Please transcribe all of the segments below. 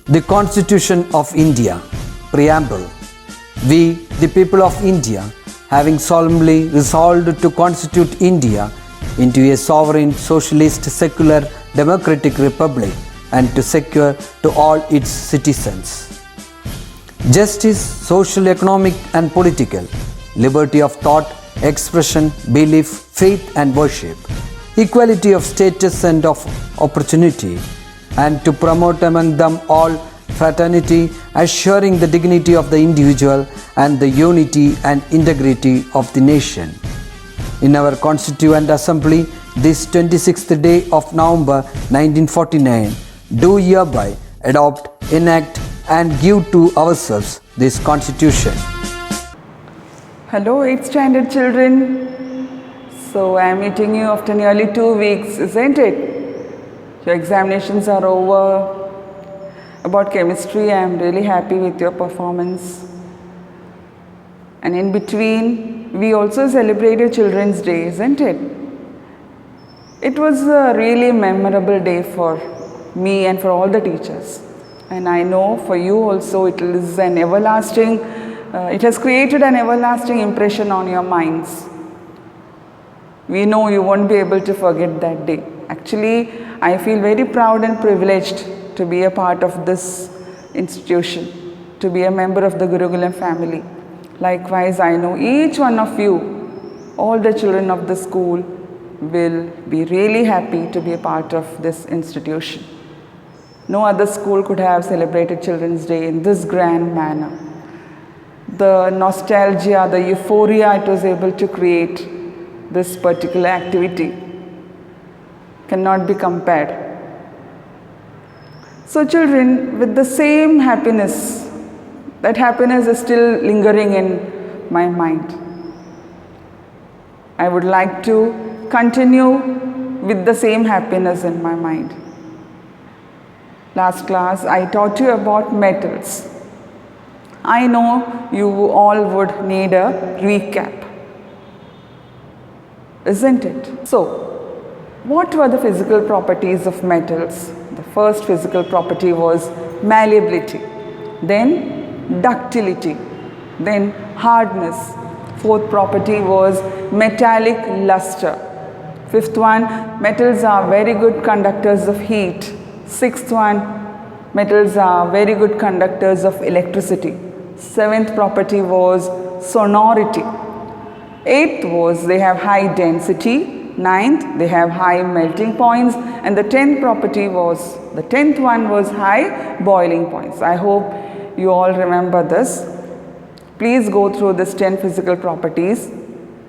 The Constitution of India, Preamble. We, the people of India, having solemnly resolved to constitute India into a sovereign, socialist, secular, democratic republic and to secure to all its citizens justice, social, economic and political, liberty of thought, expression, belief, faith and worship, equality of status and of opportunity, and to promote among them all fraternity, assuring the dignity of the individual and the unity and integrity of the nation. In our Constituent Assembly, this 26th day of November 1949, do hereby adopt, enact and give to ourselves this Constitution. Hello 8th standard children. So I am meeting you after nearly 2 weeks, isn't it? Your examinations are over. About chemistry, I am really happy with your performance. And in between, we also celebrated Children's Day, isn't it? It was a really memorable day for me and for all the teachers. And I know for you also it is an everlasting, it has created an everlasting impression on your minds. We know you won't be able to forget that day. Actually, I feel very proud and privileged to be a part of this institution, to be a member of the Gurukulam family. Likewise, I know each one of you, all the children of the school, will be really happy to be a part of this institution. No other school could have celebrated Children's Day in this grand manner. The nostalgia, the euphoria it was able to create this particular activity cannot be compared. So children, with the same happiness, that happiness is still lingering in my mind. I would like to continue with the same happiness in my mind. Last class, I taught you about metals. I know you all would need a recap, isn't it? So, what were the physical properties of metals? The first physical property was malleability, then ductility, then hardness. Fourth property was metallic luster. Fifth one, metals are very good conductors of heat. Sixth one, metals are very good conductors of electricity. Seventh property was sonority. Eighth was they have high density. Ninth, they have high melting points, and the 10th one was high boiling points. I hope you all remember this. Please go through this 10 physical properties,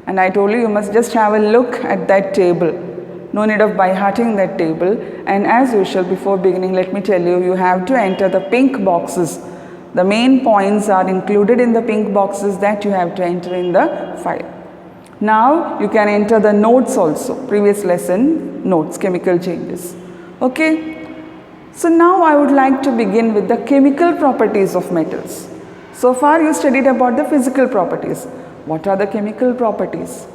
and I told you you must just have a look at that table. No need of by-hearting that table, and as usual before beginning, let me tell you, you have to enter the pink boxes. The main points are included in the pink boxes that you have to enter in the file. Now you can enter the notes also, previous lesson notes, chemical changes. Okay. So now I would like to begin with the chemical properties of metals. So far you studied about the physical properties. What are the chemical properties?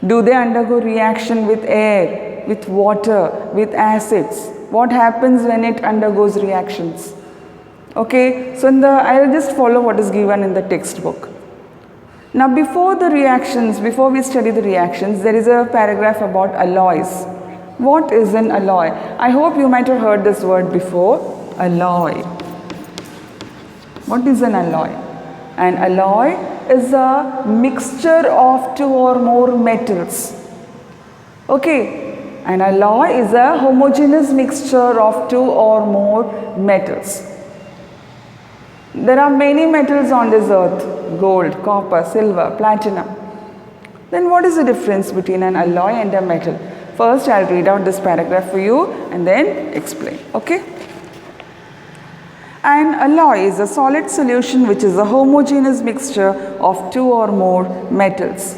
Do they undergo reaction with air, with water, with acids? What happens when it undergoes reactions? Okay. So I will just follow what is given in the textbook. Now before we study the reactions, there is a paragraph about alloys. What is an alloy? I hope you might have heard this word before, alloy. What is an alloy? An alloy is a mixture of two or more metals. Okay, an alloy is a homogeneous mixture of two or more metals. There are many metals on this earth, gold, copper, silver, platinum. Then what is the difference between an alloy and a metal? First, I'll read out this paragraph for you and then explain, okay? An alloy is a solid solution which is a homogeneous mixture of two or more metals.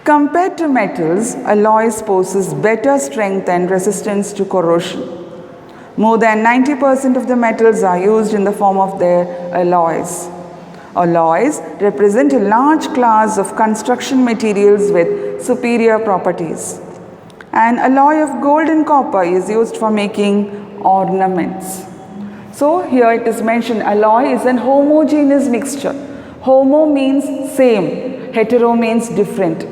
Compared to metals, alloys possess better strength and resistance to corrosion. More than 90% of the metals are used in the form of their alloys. Alloys represent a large class of construction materials with superior properties. An alloy of gold and copper is used for making ornaments. So here it is mentioned alloy is an homogeneous mixture. Homo means same, hetero means different.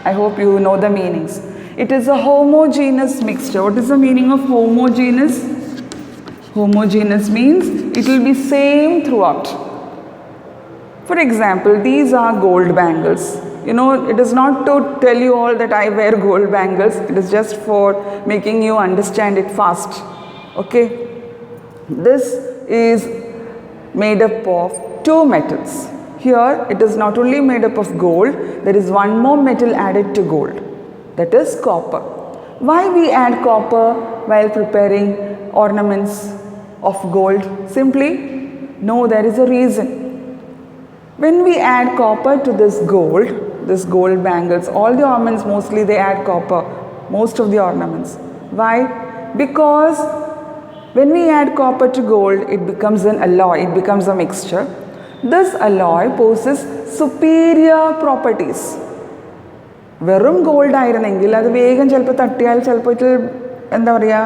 I hope you know the meanings. It is a homogeneous mixture. What is the meaning of homogeneous? Homogeneous means it will be same throughout. For example, these are gold bangles. You know, it is not to tell you all that I wear gold bangles. It is just for making you understand it fast. Okay? This is made up of two metals. Here it is not only made up of gold, there is one more metal added to gold, that is copper. Why we add copper while preparing ornaments of gold? Simply, no, there is a reason. When we add copper to this gold bangles, all the ornaments mostly they add copper, most of the ornaments. Why? Because when we add copper to gold, it becomes an alloy, it becomes a mixture. This alloy possesses superior properties. വെറും gold ആയിരുന്നെങ്കിൽ അത് വേഗം ചിലപ്പോൾ തട്ടിയാൽ ചിലപ്പോൾ ഇത് എന്താ പറയുക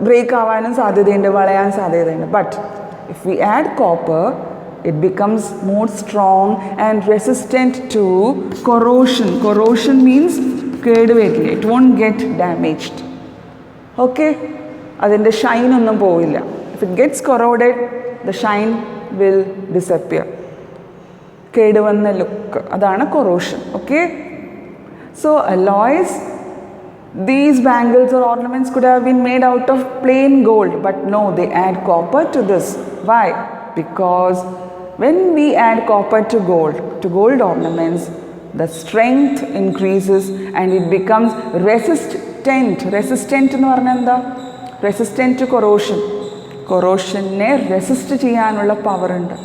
break ആവാനും സാധ്യതയുണ്ട്, വളയാൻ സാധ്യതയുണ്ട്. But if we add copper it becomes more strong and resistant to corrosion. Corrosion means കേടുവരില്ല, it won't get damaged. Okay, അതിൻ്റെ ഷൈൻ ഒന്നും പോവില്ല. If it gets corroded, the shine will disappear. കേടുവന്ന ലുക്ക്, അതാണ് corrosion. Okay, so alloys, these bangles or ornaments could have been made out of plain gold, but no, they add copper to this. Why? Because when we add copper to gold ornaments, the strength increases and it becomes resistant. Resistant എന്ന് പറഞ്ഞാൽ എന്താ? Resistant to corrosion. Corrosion-നെ resist ചെയ്യാനുള്ള power ഉണ്ട്.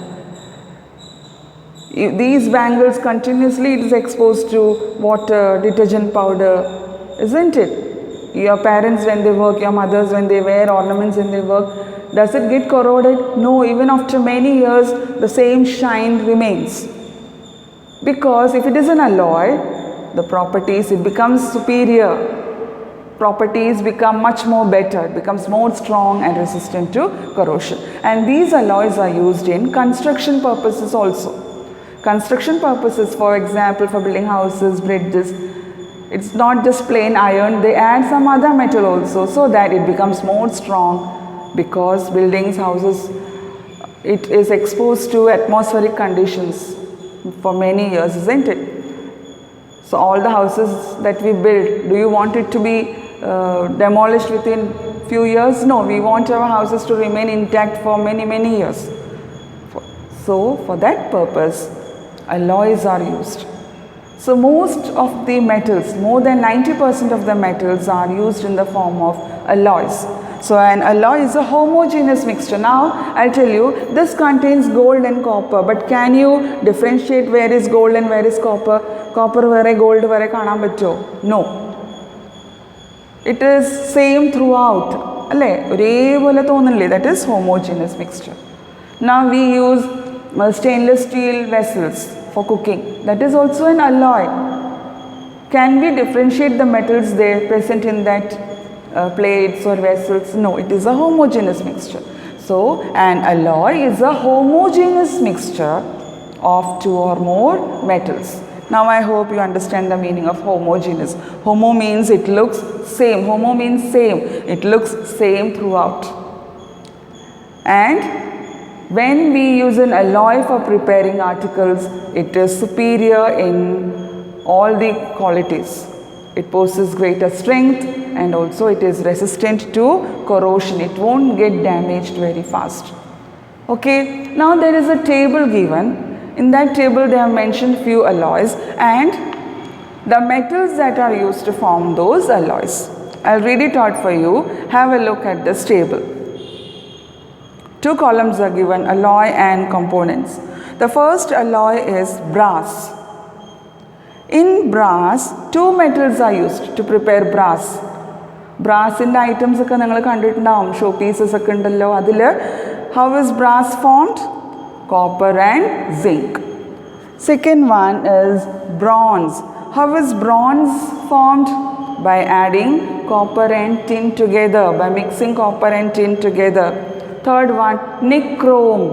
These bangles continuously it is exposed to water, detergent powder, isn't it? Your parents when they work, your mothers when they wear ornaments when they work, does it get corroded? No, even after many years the same shine remains. Because if it is an alloy, the properties, it becomes superior. Properties become much more better, it becomes more strong and resistant to corrosion. And these alloys are used in construction purposes also. Construction purposes, for example, for building houses, bridges, it's not just plain iron, they add some other metal also so that it becomes more strong, because buildings, houses, it is exposed to atmospheric conditions for many years, isn't it? So all the houses that we build, do you want it to be demolished within few years? No, we want our houses to remain intact for many years. So for that purpose, alloys are used. So most of the metals, more than 90% of the metals are used in the form of alloys. So an alloy is a homogeneous mixture. Now I'll tell you, this contains gold and copper, but can you differentiate where is gold and where is copper? Copper vere gold vere കാണാൻ പറ്റുമോ? No. It is same throughout. അല്ലേ, ഒരേപോലെ തോന്നില്ലേ? That is homogeneous mixture. Now we use stainless steel vessels for cooking. That is also an alloy. Can we differentiate the metals there present in that plates or vessels? No, it is a homogeneous mixture. So an alloy is a homogeneous mixture of two or more metals. Now I hope you understand the meaning of homogeneous. Homo means it looks same. Homo means same. It looks same throughout. And when we use an alloy for preparing articles, it is superior in all the qualities. It possesses greater strength and also it is resistant to corrosion. It won't get damaged very fast. Okay, now there is a table given. In that table they have mentioned few alloys and the metals that are used to form those alloys. I'll read it out for you. Have a look at this table. Two columns are given, alloy and components. The first alloy is brass. In brass, two metals are used to prepare brass. Brass in the items ഒക്കെ നിങ്ങൾ കണ്ടിട്ടുണ്ടാവും, show pieces ഒക്കെ ഉണ്ടല്ലോ അതിൽ. How is brass formed? Copper and zinc. Second one is bronze. How is bronze formed? By adding copper and tin together, by mixing copper and tin together. Third one, nichrome.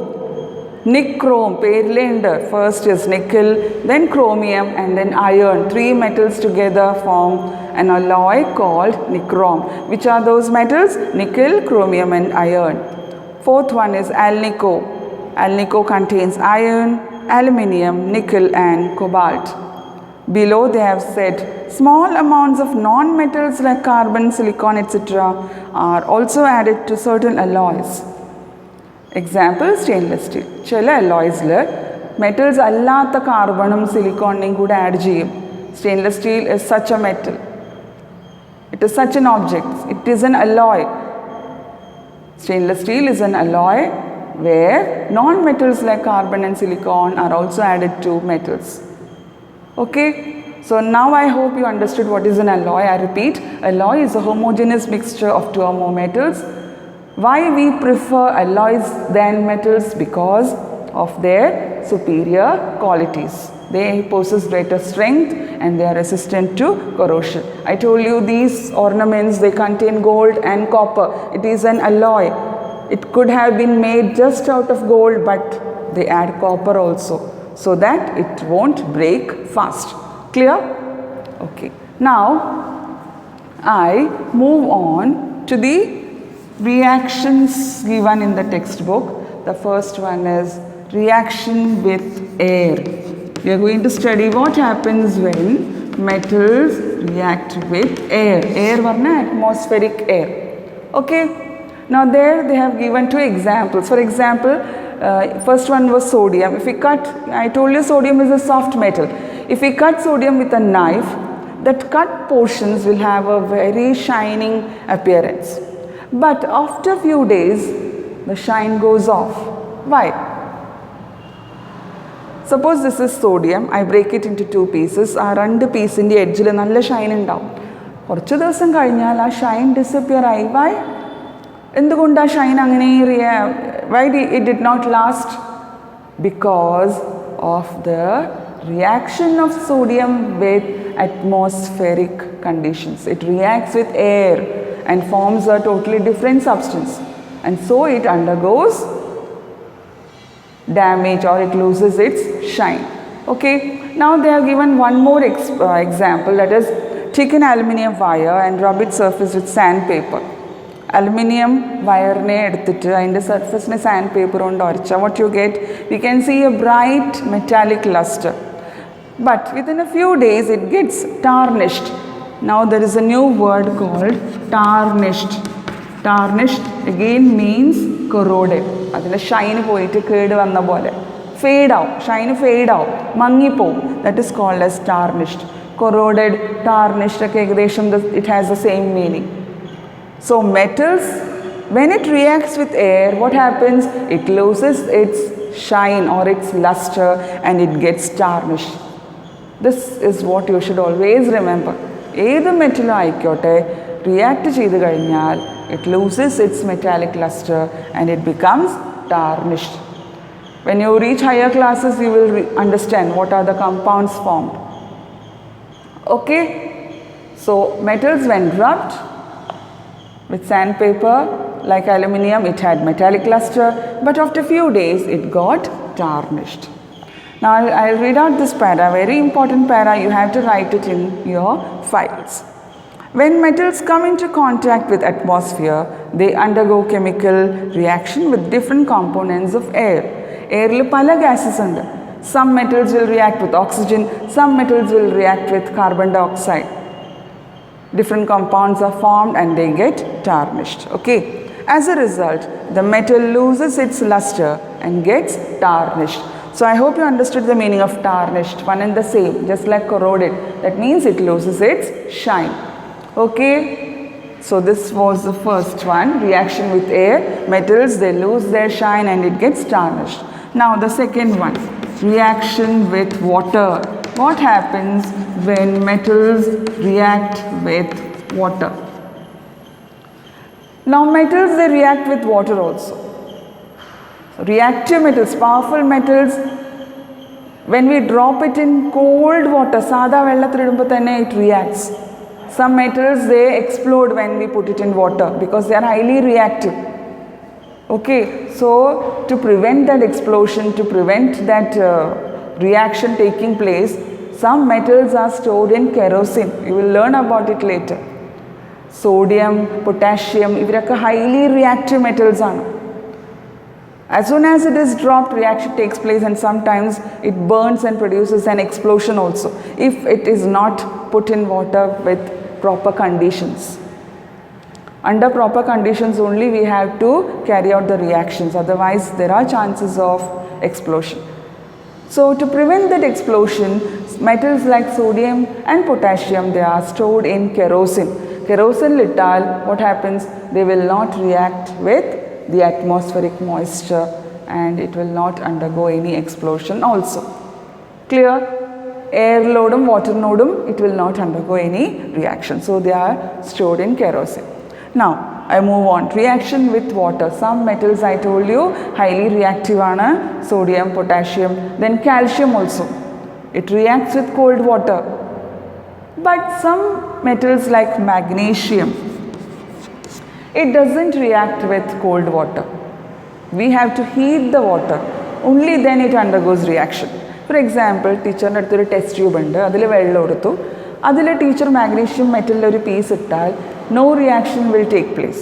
Nichrome, പേരിലുണ്ട്. First is nickel, then chromium and then iron. Three metals together form an alloy called nichrome. Which are those metals? Nickel, chromium and iron. Fourth one is alnico. Alnico contains iron, aluminium, nickel and cobalt. Below they have said small amounts of non-metals like carbon, silicon, etc. are also added to certain alloys. Example, stainless steel. ചില അലോയ്സിൽ metals അല്ലാത്ത കാർബണും സിലിക്കോണിനെയും കൂടെ add ചെയ്യും. Stainless steel is such A metal. It is such an object. It is N alloy. Stainless steel is an alloy where non-metals like carbon and silicon are also added to metals. Okay, so now I hope you understood what is an alloy. I repeat, alloy is a homogeneous mixture of two or more metals. Why we prefer alloys than metals? Because of their superior qualities. They possess greater strength and they are resistant to corrosion. I told you these ornaments, they contain gold and copper. It is an alloy. It could have been made just out of gold, but they add copper also so that it won't break fast. Clear? Okay. Now I move on to the reactions given in the textbook. The first one is reaction with air. We are going to study what happens when metals react with air. Air varna atmospheric air. Okay. Now there they have given two examples. For example, first one was sodium. If we cut, I told you sodium is a soft metal. If we cut sodium with a knife, that cut portions will have a very shining appearance. But after few days, the shine goes off. Why? Suppose this is sodium. I break it into two pieces. ആ രണ്ട് പീസിൻ്റെ എഡ്ജിൽ നല്ല ഷൈൻ ഉണ്ടാവും. കുറച്ച് ദിവസം കഴിഞ്ഞാൽ ആ ഷൈൻ ഡിസപ്പിയർ ആയി. വൈ? എന്തുകൊണ്ട് ആ ഷൈൻ അങ്ങനെ why it did not last? Because of the reaction of sodium with atmospheric conditions. It reacts with air and forms a totally different substance, and so it undergoes damage or it loses its shine. Okay, now they have given one more example, that is take an aluminium wire and rub its surface with sandpaper. Aluminium wire ne edutittu adinte surface ne sandpaper kondu oricha, what you get? We can see a bright metallic luster, but within a few days it gets tarnished. Now there is a new word called tarnished. Tarnished again means corroded. അതിൻ്റെ ഷൈന് പോയിട്ട് കേട് വന്ന പോലെ fade ആവും. Shine fade ആവും, മങ്ങിപ്പോവും. That is called as tarnished. Corroded, tarnished ഒക്കെ ഏകദേശം it has the same meaning. So metals when it reacts with air, what happens? It loses its shine or its luster and it gets tarnished. This is what you should always remember. ഏത് മെറ്റലും ആയിക്കോട്ടെ, react ചെയ്ത് കഴിഞ്ഞാൽ it loses its metallic luster and it becomes tarnished. When you reach higher classes, you will understand what are the compounds formed. Okay, so metals when rubbed with sandpaper like aluminium, it had metallic luster, but after few days it got tarnished. Now I'll read out this para, very important para. You have to write it in your files. When metals come into contact with atmosphere, they undergo chemical reaction with different components of air. Airil pala gases undu. Some metals will react with oxygen, some metals will react with carbon dioxide. Different compounds are formed and they get tarnished. Okay. As a result, the metal loses its luster and gets tarnished. So I hope you understood the meaning of tarnished. One and the same, just like corroded. That means it loses its shine. Okay, so this was the first one, reaction with air. Metals, they lose their shine and it gets tarnished. Now the second one, reaction with water. What happens when metals react with water? Now metals, they react with water also. Reactive metals, powerful metals, when we drop it in cold water, sada vellathil idumbo thanne it reacts. Some metals, they explode when we put it in water because they are highly reactive. Okay, so to prevent that explosion, to prevent that reaction taking place, some metals are stored in kerosene. You will learn about it later. Sodium, potassium, ഇവരൊക്കെ highly reactive metals ആണ്. As soon as it is dropped, reaction takes place and sometimes it burns and produces an explosion also if it is not put in water with proper conditions. Under proper conditions only we have to carry out the reactions, otherwise there are chances of explosion. So to prevent that explosion, metals like sodium and potassium, they are stored in kerosene. Kerosene littal, what happens? They will not react with the atmospheric moisture and it will not undergo any explosion also. Clear? Air loadum, water nodum, it will not undergo any reaction. So they are stored in kerosene. Now I move on. Reaction with water. Some metals I told you highly reactive ആണ്. Sodium, potassium, then calcium also. It reacts with cold water. But some metals like magnesium, it doesn't react with cold water. We have to heat the water. Only then it undergoes reaction. For example, teacher അടുത്തൊരു test tube ഉണ്ട്, അതിൽ വെള്ളം എടുത്തു, അതിൽ teacher magnesium മെറ്റലിൻ്റെ ഒരു piece ഇട്ടാൽ no reaction will take place.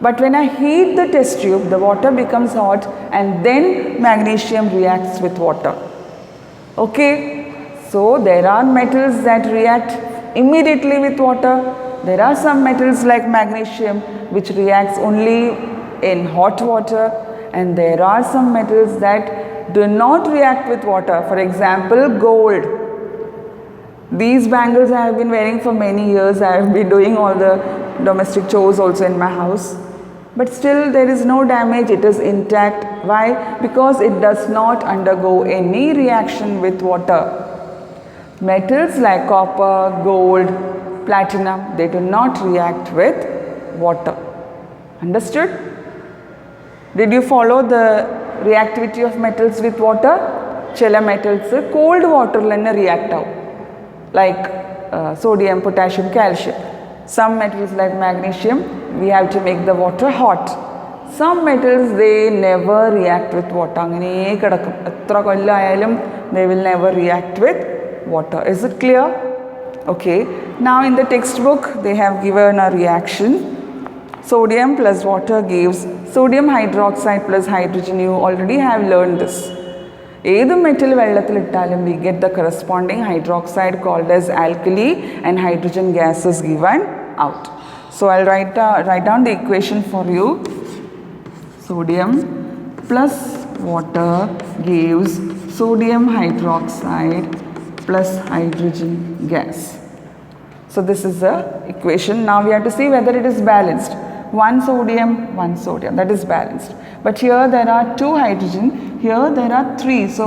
But when I heat the test tube, the water becomes hot and then magnesium reacts with water. Okay, so there are metals that react immediately with water. There are some metals like magnesium which reacts only in hot water, and there are some metals that do not react with water. For example, gold. These bangles I have been wearing for many years. I have been doing all the domestic chores also in my house. But still there is no damage, it is intact. Why? Because it does not undergo any reaction with water. Metals like copper, gold, platinum, they do not react with water. Understood? Did you follow the reactivity of metals with water? Chela metals cold water lenne react out, like sodium, potassium, calcium. Some metals like magnesium, we have to make the water hot. Some metals, they never react with water. അങ്ങനെ കിടക്കും, എത്ര കൊല്ലമായാലും they will never react with water. Is it clear? Okay. Now in the textbook, they have given a reaction. Sodium plus water gives sodium hydroxide plus hydrogen. You already have learned this. ഏത് metal വെള്ളത്തിലിട്ടാലും we get the corresponding hydroxide called as alkali and hydrogen gas is given out. So I'll write down the equation for you. Sodium plus water gives sodium hydroxide plus hydrogen gas. So this is the equation. Now we have to see whether it is balanced. One sodium, that is balanced. But here there are 2 hydrogen, here there are 3. So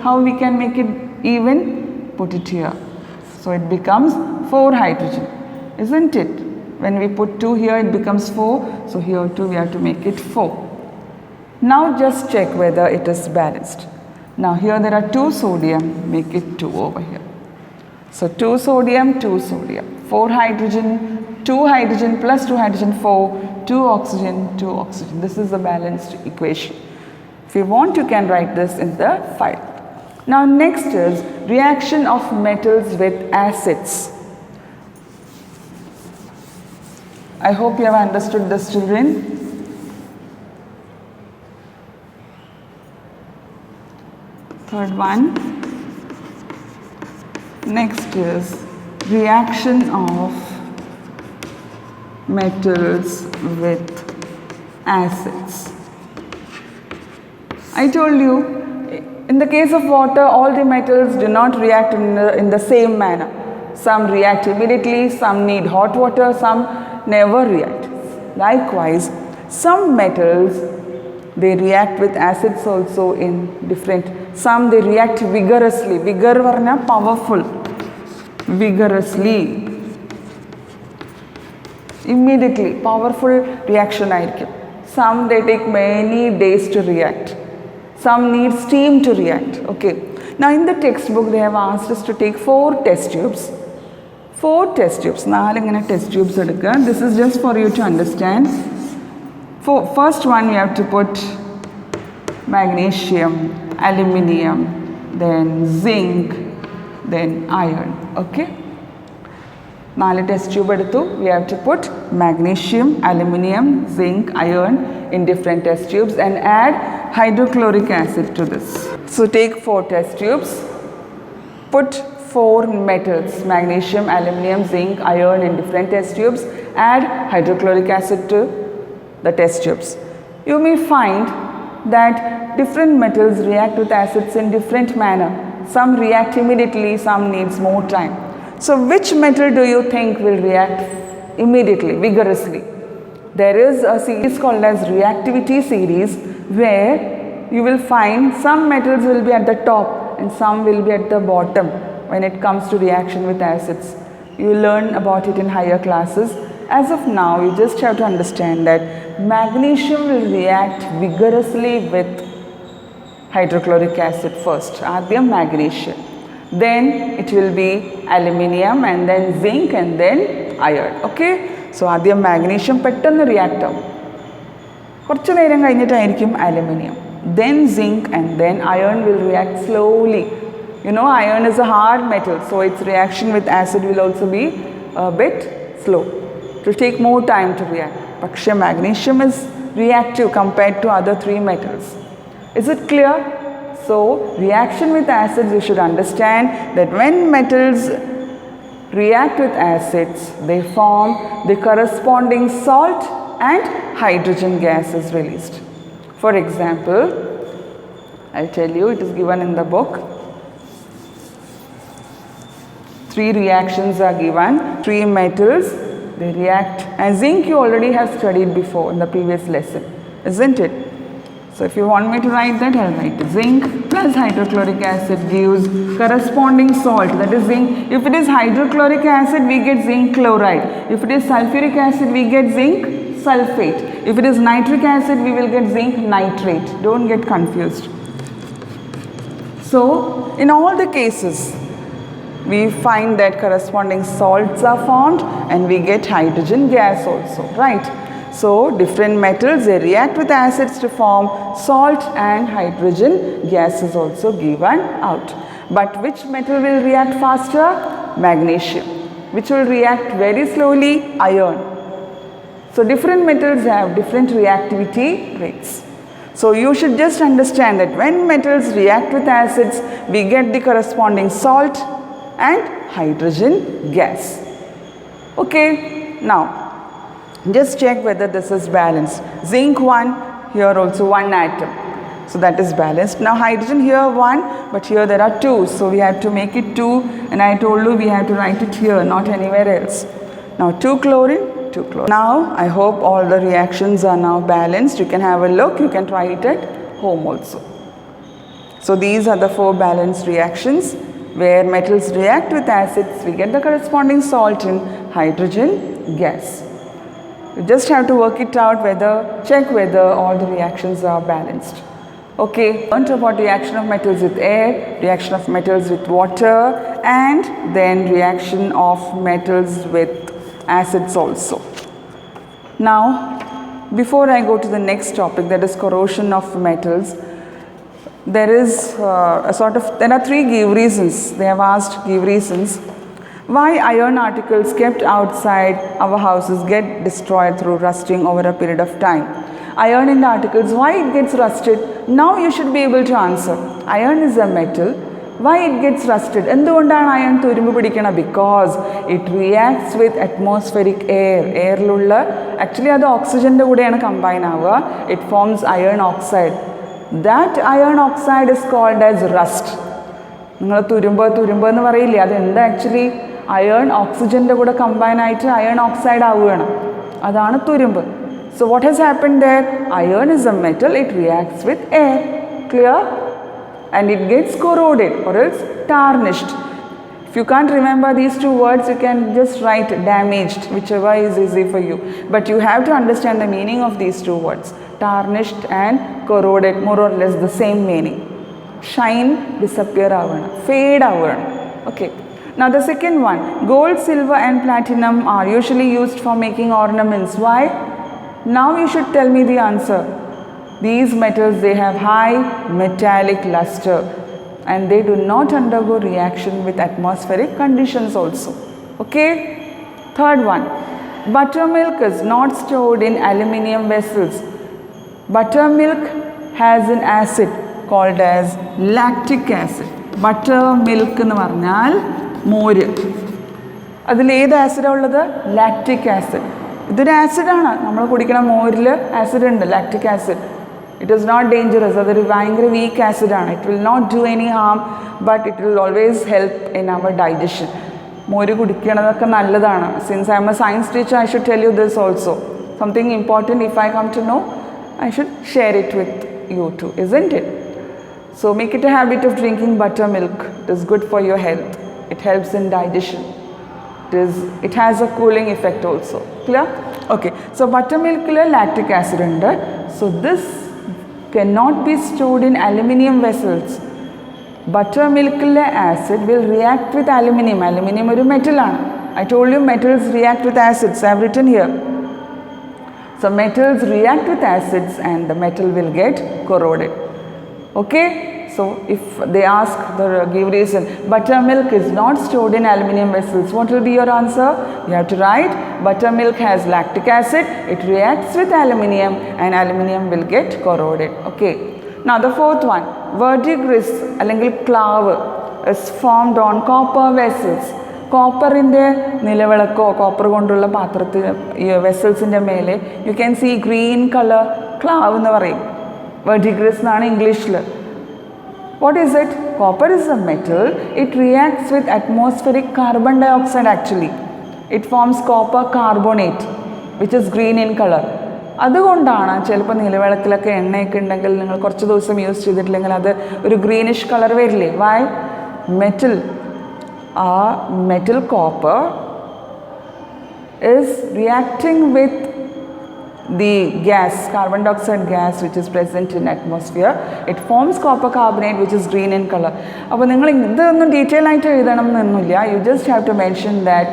how we can make it even? Put it here. So it becomes 4 hydrogen, isn't it? When we put 2 here, it becomes 4. So here too we have to make it 4. Now just check whether it is balanced. Now here there are 2 sodium, make it 2 over here. So 2 sodium, 2 sodium, 4 hydrogen, 2 hydrogen plus 2 hydrogen, 4, 2 oxygen, 2 oxygen. This is the balanced equation. If you want, you can write this in the file. Now next is reaction of metals with acids. I hope you have understood this, children. Third one. Next is reaction of metals with acids. I told you, in the case of water, all the metals do not react in the same manner. Some react immediately, some need hot water, some never react. Likewise, some metals, they react with acids also in different. Some they react vigorously. Vigor varna powerful. Vigorously. Immediately, powerful reaction ആയിരിക്കും. Some they take many days to react. Some need steam to react. Okay. Now in the textbook they have asked us to take 4 test tubes. 4 test tubes. 4 ഇങ്ങനെ test tubes എടുക്കുക. This is just for you to understand. For first one we have to put magnesium, aluminium, then zinc, then iron. Okay. 4 test tube eduthu. We have to put magnesium, aluminium, zinc, iron in different test tubes and add hydrochloric acid to this. So take 4 test tubes, put 4 metals, magnesium, aluminium, zinc, iron in different test tubes, add hydrochloric acid to the test tubes. You may find that different metals react with acids in different manner. Some react immediately, some needs more time. So which metal do you think will react immediately, vigorously? There is a series called as reactivity series where you will find some metals will be at the top and some will be at the bottom when it comes to reaction with acids. You will learn about it in higher classes. As of now, you just have to understand that magnesium will react vigorously with hydrochloric acid first, Adhyam magnesium. Then it will be aluminium and then zinc and then iron. Okay. So Adhyam magnesium pettannu react avum. Korchu neram kayinnittayirikkum aluminium. Then zinc and then iron will react slowly. You know, iron is a hard metal, so its reaction with acid will also be a bit slow. It will take more time to react. Paksha magnesium is reactive compared to other 3 metals. Is it clear? So, reaction with acids, you should understand that when metals react with acids, they form the corresponding salt and hydrogen gas is released. For example, I'll tell you, it is given in the book. 3 reactions are given, 3 metals, they react, and zinc you already have studied before in the previous lesson, isn't it? So if you want me to write that, I'll write zinc plus hydrochloric acid gives corresponding salt, that is zinc. If it is hydrochloric acid, we get zinc chloride. If it is sulfuric acid, we get zinc sulfate. If it is nitric acid, we will get zinc nitrate. Don't get confused. So in all the cases, we find that corresponding salts are formed and we get hydrogen gas also, right? So different metals, they react with acids to form salt and hydrogen gas is also given out. But which metal will react faster? Magnesium. Which will react very slowly? Iron. So different metals have different reactivity rates. So you should just understand that when metals react with acids, we get the corresponding salt and hydrogen gas. Okay, now just check whether this is balanced. Zinc 1, here also 1 atom. So that is balanced. Now hydrogen here 1, but here there are 2. So we have to make it 2, and I told you we have to write it here, not anywhere else. Now 2 chlorine, 2 chlorine. Now I hope all the reactions are now balanced. You can have a look, you can try it at home also. So these are the 4 balanced reactions where metals react with acids, we get the corresponding salt in hydrogen gas. You just have to work it out check whether all the reactions are balanced. Okay, learned about reaction of metals with air, reaction of metals with water, and then reaction of metals with acids also. Now, before I go to the next topic, that is corrosion of metals, there is there are 3 give reasons. They have asked give reasons why iron articles kept outside our houses get destroyed through rusting over a period of time. Iron in the articles, why it gets rusted? Now you should be able to answer. Iron is a metal. Why it gets rusted? എന്തുകൊണ്ടാണ് iron തുരുമ്പ് പിടിക്കണം? Because it reacts with atmospheric air. എയറിലുള്ള actually അത് ഓക്സിജൻ്റെ കൂടെയാണ് combine ആവുക. It forms iron oxide. That iron oxide is called as rust. നിങ്ങൾ തുരുമ്പ് എന്ന് പറയില്ലേ, അതെന്താ ആക്ച്വലി അയേൺ ഓക്സിജൻ്റെ കൂടെ കമ്പൈൻ ആയിട്ട് അയേൺ ഓക്സൈഡ് ആവുകയാണ്, അതാണ് തുരുമ്പ്. So what has happened there? Iron is a metal, it reacts with air. Clear? And it gets corroded or else tarnished. If you can't remember these 2 words, you can just write damaged, whichever is easy for you. But you have to understand the meaning of these 2 words. Tarnished and corroded, more or less the same meaning. Shine, disappear avana, fade avana. Okay. Now the second one, gold, silver and platinum are usually used for making ornaments. Why? Now you should tell me the answer. These metals, they have high metallic luster and they do not undergo reaction with atmospheric conditions also. Okay? Third one, buttermilk is not stored in aluminium vessels. Buttermilk has an acid called as lactic acid. Buttermilk എന്ന് പറഞ്ഞാൽ മോര്. അതിൽ ഏത് ആസിഡാണ് ഉള്ളത്? Lactic acid. ഇതൊരു ആസിഡാണ്. നമ്മൾ കുടിക്കുന്ന മോരിൽ ആസിഡ് ഉണ്ട്, lactic acid. It is not dangerous. അതൊരു ഭയങ്കര വീക്ക് ആസിഡാണ്. It will not do any harm, but it will always help in our digestion. മോര് കുടിക്കണതൊക്കെ നല്ലതാണ്. Since I am a science teacher, I should tell you this also. Something important if I come to know, I should share it with you too, isn't it? So make it a habit of drinking buttermilk. It is good for your health. It helps in digestion. It has a cooling effect also. Clear? Okay. So buttermilk lactic acid under. So this cannot be stored in aluminium vessels. Buttermilk acid will react with aluminium. Aluminium is a metal. I told you metals react with acids. I have written here. So metals react with acids and the metal will get corroded. Okay? So if they ask, give reason, buttermilk is not stored in aluminium vessels. What will be your answer? You have to write buttermilk has lactic acid. It reacts with aluminium and aluminium will get corroded. Okay? Now the fourth one, verdigris അല്ലെങ്കിൽ ക്ലാവ് is formed on copper vessels. കോപ്പറിൻ്റെ നിലവിളക്കോ copper കൊണ്ടുള്ള പാത്രത്തിൽ വെസൽസിൻ്റെ മേലെ you can see green colour ക്ലാവ് എന്ന് പറയും. വെർഡിഗ്രസ് എന്നാണ് ഇംഗ്ലീഷിൽ. What is it? Copper is a metal. It reacts with atmospheric carbon dioxide actually. It forms copper carbonate which is green in colour. അതുകൊണ്ടാണ് ചിലപ്പോൾ നിലവിളക്കിലൊക്കെ എണ്ണയൊക്കെ ഉണ്ടെങ്കിൽ നിങ്ങൾ കുറച്ച് ദിവസം യൂസ് ചെയ്തിട്ടില്ലെങ്കിൽ അത് ഒരു ഗ്രീനിഷ് കളർ വരില്ലേ? Y? metal copper is reacting with the gas, carbon dioxide gas which is present in atmosphere. It forms copper carbonate which is green in color. അപ്പോൾ നിങ്ങൾ ഇതൊന്നും ഡീറ്റെയിൽ ആയിട്ട് എഴുതണം എന്നൊന്നുമില്ല. You just have to mention that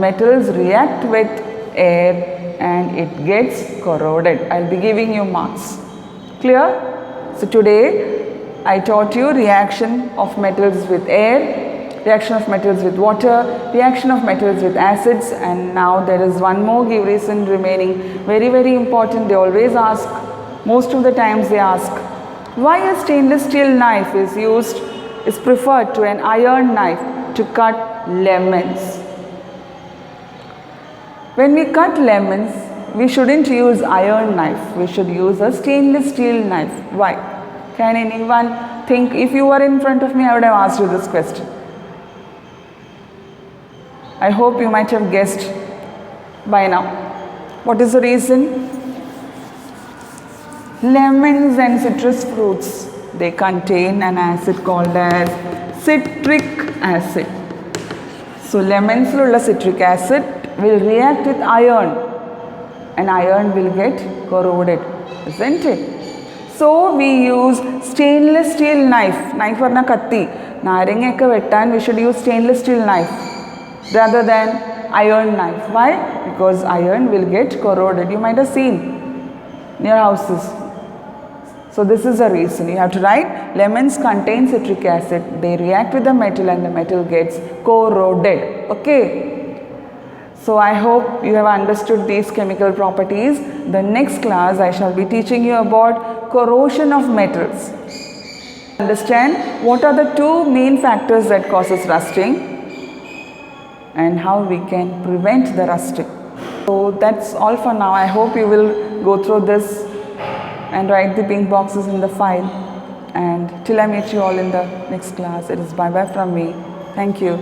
metals react with air and it gets corroded. I'll be giving you marks. Clear? So today I taught you reaction of metals with air, reaction of metals with water, reaction of metals with acids, and now there is one more give reason remaining. Very, very important. They always ask, most of the times they ask, why a stainless steel knife is preferred to an iron knife to cut lemons. When we cut lemons, we shouldn't use iron knife. We should use a stainless steel knife. Why? Can anyone think? If you were in front of me, I would have asked you this question. I hope you might have guessed by now. What is the reason? Lemons and citrus fruits, they contain an acid called as citric acid. So lemons ulla citric acid will react with iron and iron will get corroded, isn't it? So we use stainless steel knife. Knife varna katti. Narangekka vettan we should use stainless steel knife rather than iron knife. Why? Because iron will get corroded. You might have seen near houses. So this is the reason. You have to write lemons contain citric acid. They react with the metal and the metal gets corroded. Okay. So I hope you have understood these chemical properties. The next class I shall be teaching you about corrosion of metals. Understand what are the two main factors that causes rusting and how we can prevent the rusting. So that's all for now. I hope you will go through this and write the pink boxes in the file. And till I meet you all in the next class, it is bye bye from me. Thank you.